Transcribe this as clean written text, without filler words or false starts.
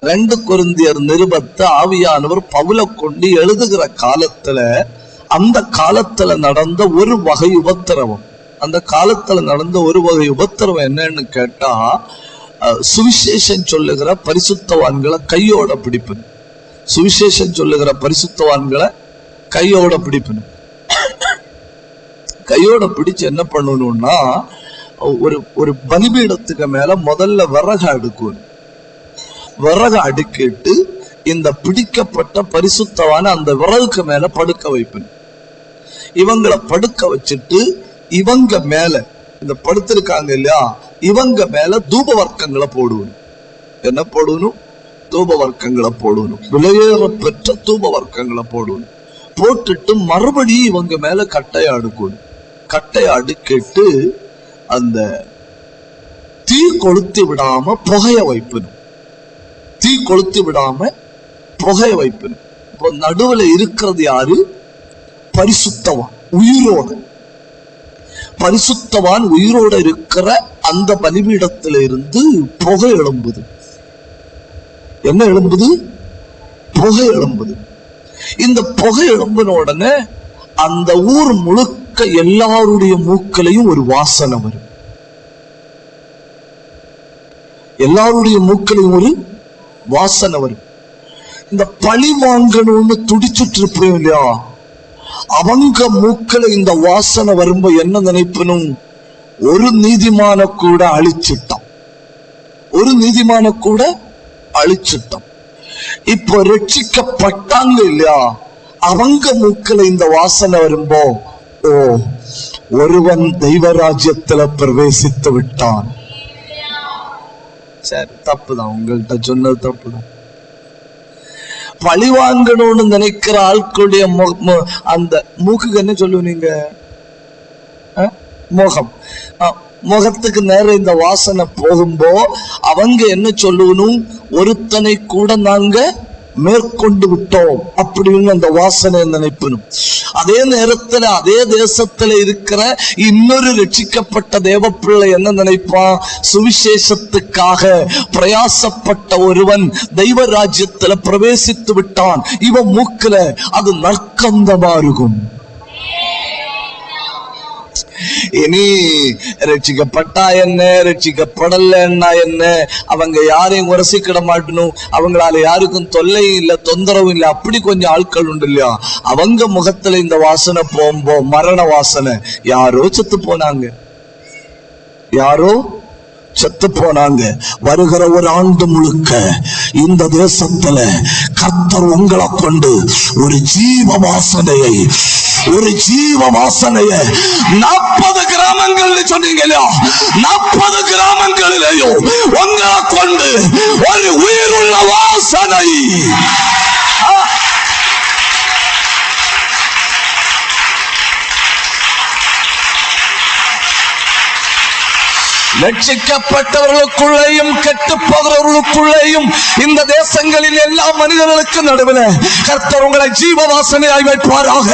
2 கொரிந்தியர் நிருபத்தை ஆவியானவர் பவுலை கொண்டு எழுதுகிற காலத்துல அந்த காலத்துல நடந்த ஒரு வகை உபத்திரவம், அந்த காலத்துல நடந்த ஒரு வகை உபத்திரவம் என்னன்னு கேட்டா, சுவிசேஷம் சொல்லுகிற பரிசுத்தவான்களை கையோட பிடிப்பது. சுவிசேஷம் சொல்லுகிற பரிசுத்தவான்களை கையோட பிடிப்பது. கையோட பிடிச்சு என்ன பண்ணணும்னா, ஒரு பலிபீடத்துக்கு மேல முதல்ல விறகு அடுக்கணும். விறகு அடுக்கிட்டு இந்த பிடிக்கப்பட்ட பரிசுத்தவான அந்த விறகுக்கு மேல படுக்க வைப்பேன். இவங்களை படுக்க வச்சுட்டு இவங்க மேல, இந்த படுத்திருக்காங்க இல்லையா, இவங்க மேல தூப வர்க்கங்களை போடுவணும். என்ன போடணும்? தூப வர்க்கங்களை போடணும். விலையேற பெற்ற தூப வர்க்கங்களை போடணும். போட்டுட்டு மறுபடியும் இவங்க மேல கட்டையை அடுக்கணும். கட்டையை அடுக்கிட்டு அந்த தீ கொளுத்தி விடாம புகைய வைப்பணும். தீ கொளுத்தி விடாம புகைய வைப்பணும். இப்போ நடுவுல இருக்கிறது யாரு? பரிசுத்தவான், உயிரோட. பரிசுத்தவான் உயிரோட இருக்கிற அந்த பலிபீடத்தில இருந்து புகை எழும்புது. என்ன எழும்புது? புகை எழும்புது. இந்த புகை எழும்பின உடனே அந்த ஊர் முழுக்க எல்லாருடைய மூக்களையும் ஒரு வாசனை வரும். எல்லாருடைய மூக்களையும் ஒரு வாசனை வரும். இந்த பழி வாங்கணும்னு துடிச்சுட்டு இருப்போம் இல்லையா, அவங்க மூக்கல இந்த வாசனை வரும்போது என்ன நினைப்பனும்? ஒரு நீதிமான கூட அழிச்சிட்டான், ஒரு நீதிமான கூட அழிச்சிட்டான். இப்போ ரட்சிக்கப்பட்டாங்க இல்லையா, அவங்க மூக்கல இந்த வாசனை வரும்போ, ஓ, ஒருவன் தெய்வராஜ்யத்துல பிரவேசித்து விட்டான். சரி, தப்புதான், உங்கள்கிட்ட சொன்னது தப்புதான். பழி வாங்கணும்னு நினைக்கிற ஆட்களுடைய அந்த மூக்குக்கு என்ன சொல்லுவீங்க? முகம். முகத்துக்கு நேரம் இந்த வாசனை போகும்போ அவங்க என்ன சொல்லணும்? ஒருத்தனை கூட நாங்க மேற்கொண்டு விட்டோம் அப்படின்னு அந்த வாசனை நினைப்பணும். அதே நேரத்துல அதே தேசத்துல இருக்கிற இன்னொரு ரட்சிக்கப்பட்ட தேவ பிள்ளை என்ன நினைப்பான்? சுவிசேஷத்துக்காக பிரயாசப்பட்ட ஒருவன் தெய்வ ராஜ்யத்துல பிரவேசித்து விட்டான். இவன் மூக்குல அது நற்கந்தமா இருக்கும். இனி ரட்சிக்கப்பட்டா என்ன, ரட்சிக்கப்படலன்னா என்ன, அவங்க யாரையும் உரசிக்கிட மாட்டணும், அவங்களால யாருக்கும் தொல்லையும் இல்ல, தொந்தரவும் இல்லை. அப்படி கொஞ்சம் ஆட்கள் உண்டு இல்லையா, அவங்க முகத்துல இந்த வாசனை போம்போ மரண வாசனை. யாரோ செத்து போனாங்க, யாரோ செத்து போனாங்க. வருகிற ஒரு ஆண்டு முழுக்க இந்த தேசத்துல கர்த்தர் உங்களை கொண்டு ஒரு ஜீவ வாசனையை, ஒரு ஜீவ வாசனைய 40 கிராமங்கள் சொன்னீங்க இல்லையா, 40 கிராமங்களிலேயும் உங்களை கொண்டு ஒரு உயிருள்ள வாசனை. ரட்சிக்கப்பட்டவர்களுக்குள்ளேயும் கெட்டு போகிறவர்களுக்குள்ளேயும் இந்த தேசங்களில் எல்லா மனிதர்களுக்கும் நடுவில் கர்த்தர் உங்களை ஜீவ வாசனையாய் வைப்பாராக.